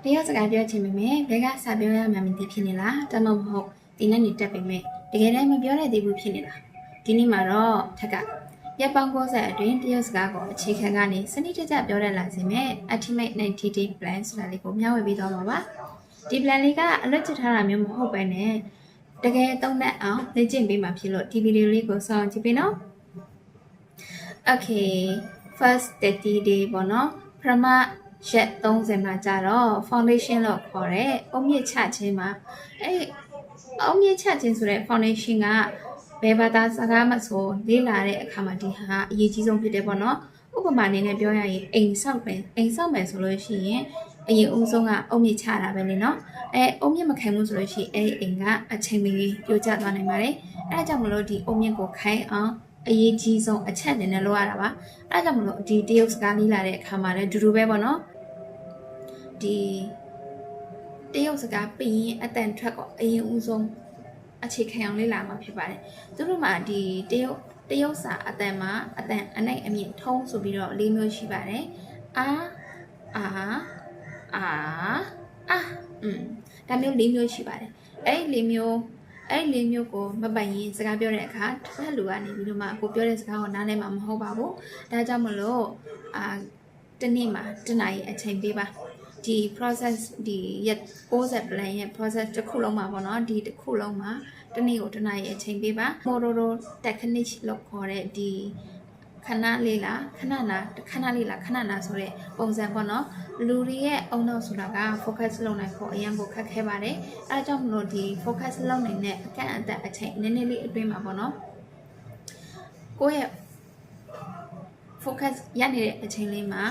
တရုတ်စကားပြောချင်ပေမဲ့ဘယ်ကစာပြောရမှမသိဖြစ်နေလားတမမဟုတ်ဒီနေ့နေတက်ပေမဲ့တကယ်တမ်းမပြောရသေးဘူးဖြစ်နေတာဒီနေ့မှာတော့ထက်ကရပ်ပေါင်း90အတွင်းတရုတ်စကားကိုအခြေခံကနေစနစ်တကျပြောရလာစေမဲ့ Ultimate 90 Day Plan ဆိုတာလေးကိုမျှဝေပေးသွားမှာပါဒီ plan လေးကအလွတ်ကျထားတာမျိုးမဟုတ်ပဲနဲ့တကယ်သုံးသပ်အောင်လေ့ကျင့်ပေးမှာဖြစ်လို့ဒီဗီဒီယိုလေးကိုစောင့်ကြည့်ပေးနော် Okay first 30 day ပေါ့နော်ပထမရက်30မှာကြတော့ foundation လို့ခေါ်တဲ့အုံမြင့်ချခြင်းမှာအုံမြင့်ချခြင်းဆိုတဲ့ foundation ကဘယ်ဘာသာစကားမဆိုလေ့လာတဲ့အခါမှာဒီဟာအရေးကြီးဆုံးဖြစ်တယ်ပေါ့နော်ဥပမာအနေနဲ့ပြောရရင်အိမ်ဆောက်မယ်ဆိုလို့ရှိရင်အရင်ဦးဆုံးကအုံမြင့်ချတာပဲလေနော်အုံမြင့်မခံဘူးဆိုလို့ရှိရင်အိမ်ကအချိန်မီပြိုကျသွားနိုင်ပါတယ်အဲဒါကြောင့်မလို့ဒီအုံမြင့်ကိုခိုင်းအောင်အရေးကြီးဆုံးအချက်အနေနဲ့လုပ်ရတာပါအဲဒါကြောင့်မလို့ဒီတရုတ်စကားလေ့လာတဲ့အခါမှာလည်းဒူဒူပဲပေါ့နော်ဒီတရုတ်စကားပြီးရင်အတန်ထွက်ကိုအရင်ဦးဆုံးအခြေခံအောင်လေ့လာမှာဖြစ်ပါတယ်သူတို့မှာဒီတရုတ်စာအတန်မှာအတန်အနိုင်အမြင့်ထုံးဆိုပြီးတော့၄မျိုးရှိပါတယ်အာဒါမျိုး၄မျိုးရှိပါတယ်အဲ့ဒီ၄မျိုးကိုမပိုင်ရင်စကားပြောတဲ့အခါတစ်ဖက်လူကနေပြီးတော့မှကိုပြောတဲ့စကားကိုနားလည်မှာမဟုတ်ပါဘူးဒါကြောင့်မလို့တနေ့မှာတနားရီအချိန်ပေးပါဒီ process ဒီရက်60 plan ရဲ့ process တစ်ခုလုံးမှာပေါ့နော်ဒီတစ်ခုလုံးမှာတနေ့ကိုတနားရီအချိန်ပေးပါ Pomodoro technique လို့ခေါ်တဲ့ဒီခဏလေးလားခဏနာဆိုတဲ့ပုံစံပေါ့နော်လူတွေရဲ့အုံနောက်ဆိုတာက focus လုပ်နိုင်ဖို့အရင်ကိုခက်ခဲပါတယ်အဲဒါကြောင့်မလို့ဒီ focus လုပ်နိုင်တဲ့အကန့်အသတ်အချိန်နည်းနည်းလေးအတွင်းမှာပေါ့နော်ကိုယ့်ရဲ့ focus ရနေတဲ့အချိန်လေးမှာ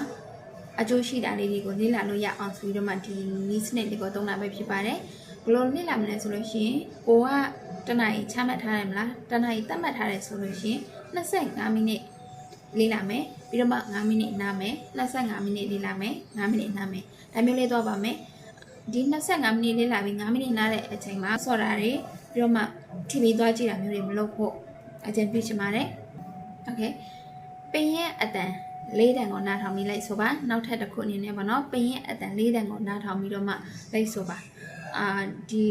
အကျိုးရှိတာလေးတွေကိုလေ့လာလို့ရအောင်ဆိုပြီးတော့မှဒီနည်းစနစ်လေးကိုသုံးတာပဲဖြစ်ပါတယ်ဘယ်လိုလေ့လာမလဲဆိုလို့ရှိရင်ကိုကတနားရီချမှတ်ထားတယ်မလားတနားရီသတ်မှတ်ထားတယ်ဆိုလို့ရှိရင်25မိနစ်လေ့လာမယ်ပြီးတော့မှ5မိနစ်နားမယ်25မိနစ်လေ့လာမယ်5မိနစ်နားမယ်ဒါမျိုးလေးသွားပါမယ်ဒီ25မိနစ်လေ့လာပြီး5မိနစ်နားတဲ့အချိန်မှာစော်တာတွေပြီးတော့မှ TV သွားကြည့်တာမျိုးတွေမလုပ်ဖို့အကြံပြုချင်ပါတယ်โอเคပင်ရဲ့အတန်၄တန်ကိုနားထောင်ပြီးလိုက်ဆိုပါနောက်ထပ်တစ်ခုအနေနဲ့ပေါ့နော်ပင်ရဲ့အတန်၄တန်ကိုနားထောင်ပြီးတော့မှလိုက်ဆိုပါဒီ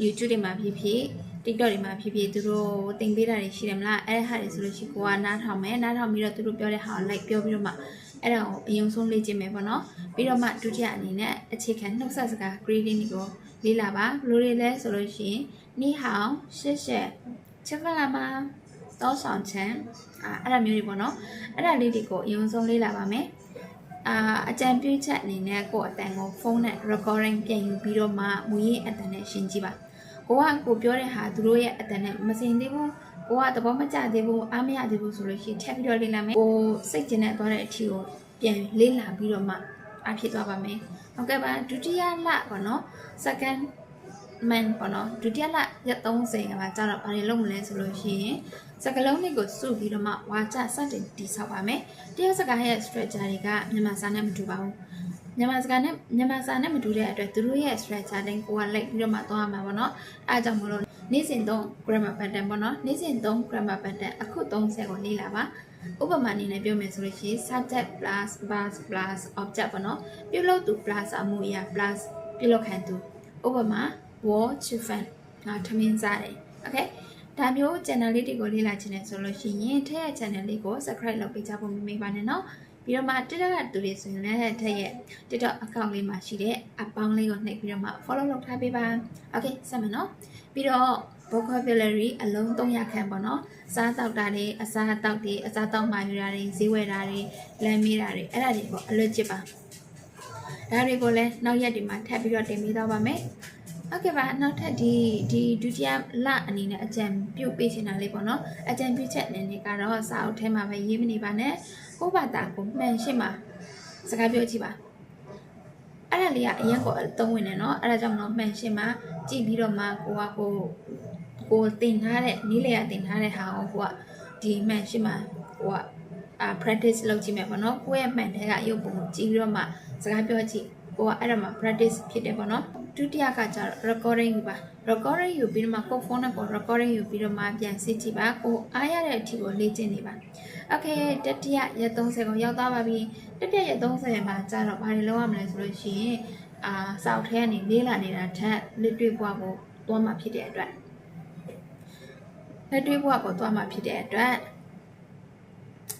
YouTube တွေမှာဖြစ်ဖြစ် TikTok တွေမှာဖြစ်ဖြစ်သူတို့တင်ပေးတာတွေရှိတယ်မလားအဲ့ဒါဟာတွေဆိုလို့ရှိရင်ကိုကနားထောင်မယ်နားထောင်ပြီးတော့သူတို့ပြောတဲ့ဟာကိုလိုက်ပြောပြီးတော့မှအဲ့ဒါကိုအရင်ဆုံးလေ့ကျင့်မယ်ပေါ့နော်ပြီးတော့မှဒုတိယအနေနဲ့အခြေခံနှုတ်ဆက်စကား greeting တွေကိုလေ့လာပါဘယ်လိုတွေလဲဆိုလို့ရှိရင်你好谢谢吃饭了吗多少钱အဲ့ဒါမျိုးတွေပေါ့နော်အဲ့ဒါလေးတွေကိုအရင်ဆုံးလေ့လာပါမယ်အကြံပြုချက်အနေနဲ့ကိုယ့်အတန်ကိုဖုန်းနဲ့ recording ပြန်ယူပြီးတော့မှမူရင်းအတန်နဲ့ရှင်းကြည့်ပါကိုပြောတဲ့ဟာသူတို့ရဲ့အတန်နဲ့မစင်သေးဘူးကိုကသဘောမကျသေးဘူးအားမရသေးဘူးဆိုလို့ရှိရင်ထပ်ပြီးတော့လေ့လာမယ်ကိုစိတ်ကျင်တဲ့သွားတဲ့အထီကိုပြန်လေ့လာပြီးတော့မှအဖြစ်သွားပါမယ်ဟုတ်ကဲ့ပါဒုတိယလပေါ့နော် second month ပေါ့နော်ဒုတိယလရက်30ကမှကြာတော့ဘာတွေလုပ်မလဲဆိုလို့ရှိရင်စကားလုံးလေးကိုစုပြီးတော့မှဝါကျစတင်တည်ဆောက်ပါမယ်တရုတ်စကားရဲ့ structure တွေကမြန်မာစာနဲ့မတူပါဘူးမြန်မာစာနဲ့မတူတဲ့အတွက်သူတို့ရဲ့ structure တိုင်းကိုကလိုက်ပြီးတော့မှသွားမှာပေါ့နော်အဲအကြောင်းမလို့နေ့စဉ်သုံး grammar pattern ပေါ့နော်နေ့စဉ်သုံး grammar pattern အခု30ကိုလေ့လာပါဥပမာအနေနဲ့ပြောမယ်ဆိုလို့ရှိရင် subject plus verb plus object ပေါ့နော်ပြုလုပ်သူ plus အမှုအရာ plus ပြုလုပ်ခံသူဥပမာ我吃饭ထမင်းစားတယ် okay ဒါမျိုး channel လေးတွေကိုလေ့လာချင်တယ်ဆိုလို့ရှိရင်ထည့်ရ channel လေးကို subscribe လုပ်ပေးကြဖို့မေးပါနဲ့နော်ပြီးတော့မှ TikTok ကတူတွေဆိုရင်လည်းထည့်ရ TikTok account လေးမှာရှိတဲ့အပေါင်းလေးကိုနှိပ်ပြီးတော့မှ follow လုပ်ထားပေးပါ okay ဆက်မယ်နော်ပြီးတော့ vocabulary အလုံး300ခန့်ပေါ့နော်စားတောက်တာတွေအစားတောက်တွေအစားတောက်မှယူတာတွေဈေးဝယ်တာတွေလမ်းမေးတာတွေအဲ့ဒါတွေကိုအလွတ်ကျစ်ပါဒါတွေကိုလည်းနောက်ရက်ဒီမှာထပ်ပြီးတော့တင်ပေးသွားပါမယ်ဟုတ်ကဲ့ပါနောက်ထပ်ဒီဒုတိယလအနေနဲ့အကြံပြုပေးချင်တာလေးပေါ့နော်အကြံပြုချက်အနေနဲ့ကတော့စာအုပ်ထဲမှာပဲရေးမနေပါနဲ့ကိုယ့်ဘာသာကိုမှန်ရှင်းပါစကားပြောကြည့်ပါအဲ့ဒါလေးကအရင်ကအသုံးဝင်နေနော်အဲ့ဒါကြောင့်မလို့မှန်ရှင်းပါကြည့်ပြီးတော့မှကိုတင်ထားတဲ့နီးလေရတင်ထားတဲ့ဟာကိုဒီမှန်ရှင်းပါpractice လုပ်ကြည့်မယ်ပေါ့နော်ကိုယ့်ရဲ့မှန်တဲ့ကရုပ်ပုံကိုကြည့်ပြီးတော့မှစကားပြောကြည့်ကိုကအဲ့ဒါမှာ practice ဖြစ်တယ်ပေါ့နော်ဒုတိယကကျတော့ recording ယူပါ recording ယူပြီးတော့မှကိုဖုန်းနဲ့ကို recording ယူပြီးတော့မှပြန်စစ်ကြည့်ပါကိုအားရတဲ့အထိကိုလေ့ကျင့်နေပါ okay တတိယရက်30ကိုရောက်သွားပါပြီတတိယရက်30မှာကျတော့ဘာတွေလုပ်ရမလဲဆိုလို့ရှိရင် စောက်ထဲကနေလေးလာနေတာထက်လက်တွေ့ဘဝကိုသွားမှဖြစ်တဲ့အတွက်လက်တွေ့ဘဝကိုသွားမှဖြစ်တဲ့အတွက်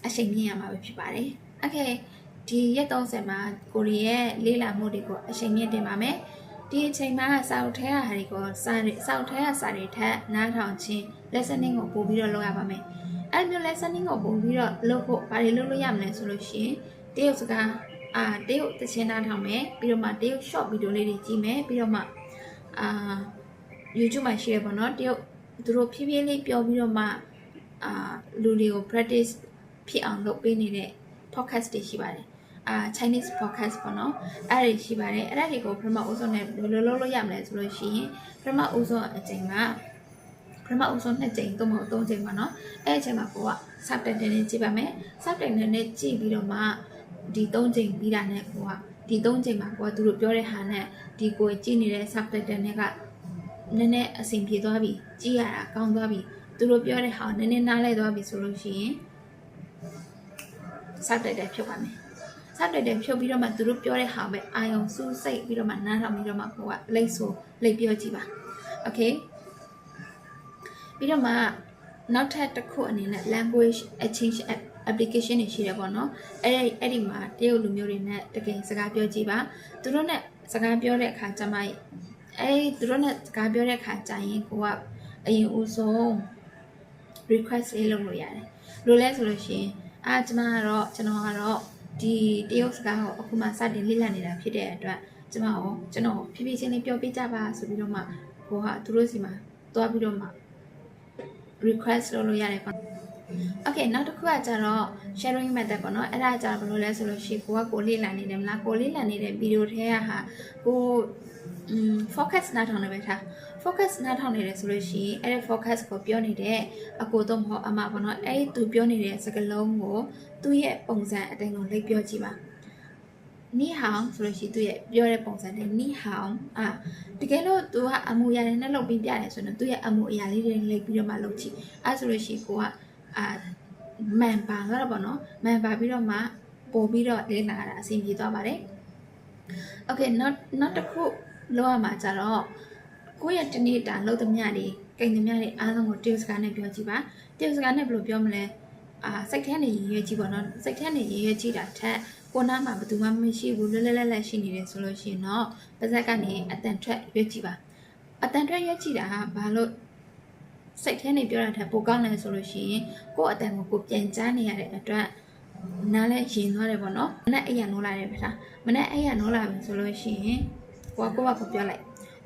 အချိန်မြင့်ရမှာပဲဖြစ်ပါတယ်။ Okay ဒီရက်30မှာကိုရီရဲ့လေးလာမှုတွေကိုအချိန်မြင့်တင်ပါမယ်။ဒီအချိန်မှာစောက်ထဲဟာတွေကိုစောက်ထဲဟာစာတွေထက်နားထောင်ခြင်း listening ကိုပို့ပြီးတော့လုပ်ရပါမယ်။အဲ့လိုမျိုး listening ကိုပို့ပြီးတော့လုပ်ဖို့ဘာတွေလုပ်လို့ရမလဲဆိုလို့ရှိရင်တရုတ်စကားတရုတ်သချင်းနားထောင်မယ်ပြီးတော့မှတရုတ် short video လေးတွေကြည့်မယ်ပြီးတော့မှYouTube မှာရှိရပါတော့တရုတ်သူတို့ဖြည်းဖြည်းလေးပြောပြီးတော့မှလူတွေကို practice ဖြစ်အောင်လုပ်ပေးနေတဲ့ podcast တွေရှိပါတယ်Chinese podcast ပေါ့နော်အဲ့ဒီရှိပါတယ်အဲ့ဒါတွေကိုပထမဦးဆုံးနဲ့ဘယ်လိုလုပ်လို့ရမလဲဆိုလို့ရှိရင်ပထမဦးဆုံးအချိန်ကပထမဦးဆုံး2ချိန်သို့မဟုတ်3ချိန်ပါနော်အဲ့အချိန်မှာကိုက subtitle နဲ့ကြည့်ပါမယ် subtitle နဲ့ကြည့်ပြီးတော့မှဒီ3ချိန်ပြီးတာနဲ့ကိုကဒီ3ချိန်မှာကိုကသူတို့ပြောတဲ့ဟာနဲ့ဒီကိုကြည့်နေတဲ့ subtitle နဲ့ကနည်းနည်းအဆင်ပြေသွားပြီကြည့်ရတာကောင်းသွားပြီသူတို့ပြောတဲ့ဟာနည်းနည်းနားလဲသွားပြီဆိုလို့ရှိရင် subtitle ဖြုတ်ပါမယ်subtitle ဖြုတ်ပြီးတော့မှသူတို့ပြောတဲ့ဟာပဲအာယုံစူးစိတ်ပြီးတော့မှနားထောင်ပြီးတော့မှကိုကလိတ်ဆိုလိတ်ပြောကြည့်ပါ okay ပြီးတော့မှနောက်ထပ်တစ်ခုအနေနဲ့ language exchange application တွေရှိတယ်ပေါ့နော်အဲ့ဒီမှာတရုတ်လူမျိုးတွေနဲ့တကယ်စကားပြောကြည့်ပါသူတို့နဲ့စကားပြောတဲ့အခါကျမှသူတို့နဲ့စကားပြောတဲ့အခါကျရင်ကိုကအရင်ဦးဆုံး request လေးလုပ်လို့ရတယ်လို့လဲဆိုလို့ရှိရင်ကျွန်တော်ကတော့ဒီတရုတ်စကားကိုအခုမှစတင်လေ့လာနေတာဖြစ်တဲ့အတွက်ကျွန်တော်ဖြည်းဖြည်းချင်းလေးပြောပြကြပါဆိုပြီးတော့မှကိုကသူတို့စီမှာတွားပြီးတော့မှ request လုပ်လို့ရတယ်ပေါ့ Okay နောက်တစ်ခုကကျတော့ sharing method ပေါ့နော်အဲ့ဒါကျတော့ဘယ်လိုလဲဆိုလို့ရှိရင်ကိုလေ့လာနေတယ်မလားကိုလေ့လာနေတဲ့ဗီဒီယိုထဲကဟာကိုfocus နားထောင်နေပဲထား focus နားထောင်နေတယ်ဆိုလို့ရှိရင်အဲ့ဒီ focus ကိုပြောနေတဲ့အကိုတော့မဟုတ်အမပေါ့နော်အဲ့ဒီသူပြောနေတဲ့စကားလုံးကိုသူ့ရဲ့ပုံစံအတိုင်းကိုလိပ်ပြောကြည့်ပါနီဟောင်ဆိုလို့ရှိရင်သူ့ရဲ့ပြောတဲ့ပုံစံနဲ့နီဟောင်တကယ်လို့သူကအမှုအရာတွေနဲ့လုပ်ပြီးပြတယ်ဆိုတော့သူ့ရဲ့အမှုအရာလေးတွေလိပ်ပြီးတော့မှလုပ်ကြည့်အဲ့ဆိုလို့ရှိရင်ကိုကမှန်ပါတော့ပေါ့နော်မှန်ပါပြီးတော့မှပို့ပြီးတော့လေ့လာတာအဆင်ပြေသွားပါတယ် Okay နောက်တစ်ခုလောက်ရမှာကြတော့ကိုယ့်ရဲ့တနေ့တာလုပ်သမျှတွေကိန်းသမျှတွေအားလုံးကိုတရုတ်စကားနဲ့ပြောကြည့်ပါတရုတ်စကားနဲ့ဘယ်လိုပြောမလဲစိတ်ထဲနေရွေးကြည့်ပေါ့နော်စိတ်ထဲနေရွေးကြည့်တာထက်ကိုနားမှာဘယ်သူမှမရှိဘူးလွတ်လပ်ရှိနေတယ်ဆိုလို့ရှိရင်တော့ပါဇက်ကနေအတန်ထွက်ရွေးကြည့်ပါအတန်ထွက်ရွေးကြည့်တာကဘာလို့စိတ်ထဲနေပြောတာထက်ပိုကောင်းတယ်ဆိုလို့ရှိရင်ကိုယ့်အတန်ကိုပြန်ကြားနေရတဲ့အတွက်နားလဲရင်သွားတယ်ပေါ့နော်မနဲ့အိယာနိုးလာတယ်ဗျာမနဲ့အိယာနိုးလာပြီဆိုလို့ရှိရင်ကိုကပြောလိုက်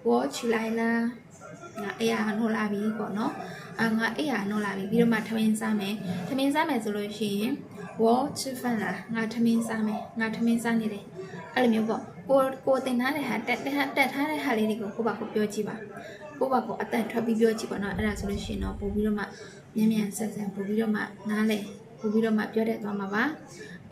我起来了ငါအိယာနိုးလာပြီပေါ့နော်ငါအိယာနိုးလာပြီပြီးတော့မှထမင်းစားမယ်ဆိုလို့ရှိရင်我吃饭了ငါထမင်းစားမယ်ငါထမင်းစားနေတယ်အဲ့လိုမျိုးပေါ့ကိုတင်ထားတဲ့ဟာတက်ထားတဲ့ဟာလေးတွေကိုကိုပြောကြည့်ပါကိုအတန်ထွက်ပြီးပြောကြည့်ပါနော်အဲ့ဒါဆိုလို့ရှိရင်တော့ပို့ပြီးတော့မှမြန်ဆက်ပို့ပြီးတော့မှနားလေပို့ပြီးတော့မှပြောတတ်သွားမှာပါ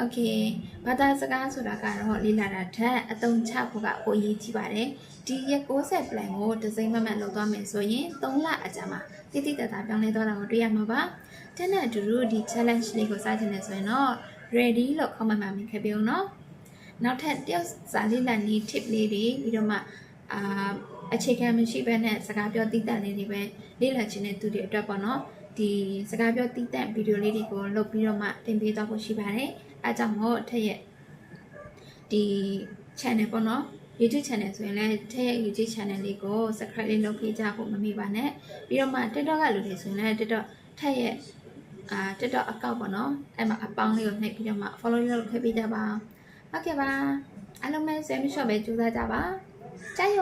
Okay ဘာသာစကားဆိုတာကတော့လေ့လာတာထက်အသုံးချဖို့ကပိုအရေးကြီးပါတယ်ဒီရက်60 plan ကိုဒီဇိုင်းမှန်လုပ်သွားမယ်ဆိုရင်3လအကြာမှာတိတိတတ်တာပြောင်းလဲသွားတာကိုတွေ့ရမှာပါတဲ့နဲ့အတူတူဒီ challenge လေးကိုစတင်နေဆိုရင်တော့ ready လို့ comment မှာမြင်ခဲ့ပြအောင်နော်နောက်ထပ်တယောက်စာလေးလာနေ tip လေးတွေပြီးတော့မှအခြေခံမရှိဘဲနဲ့စကားပြောတည်တတ်လေးတွေပဲလေ့လာခြင်းနဲ့သူတွေအတွက်ပေါ့နော်ဒီစကားပြောတည်တတ်ဗီဒီယိုလေးတွေကိုလုပ်ပြီးတော့မှတင်ပေးသွားဖို့ရှိပါတယ်အဲကြောင့်မို့ထက်ရဲ့ဒီ channel ပေါ့နော် YouTube channel ဆိုရင်လည်းထက်ရဲ့ YouTube channel လေးကို subscribe လေးလုပ်ပေးကြဖို့မမေ့ပါနဲ့ပြီးတော့မှ TikTok ကလူတွေဆိုရင်လည်း TikTok ထက်ရဲ့TikTok account ပေါ့နော်အဲ့မှာအပေါင်းလေးကိုနှိပ်ပြီးတော့မှ follow လုပ်ခဲ့ပေးကြပါဟုတ်ကဲ့ပါအားလုံးပဲ share မလျှော့ပဲကြိုးစားကြပါ加油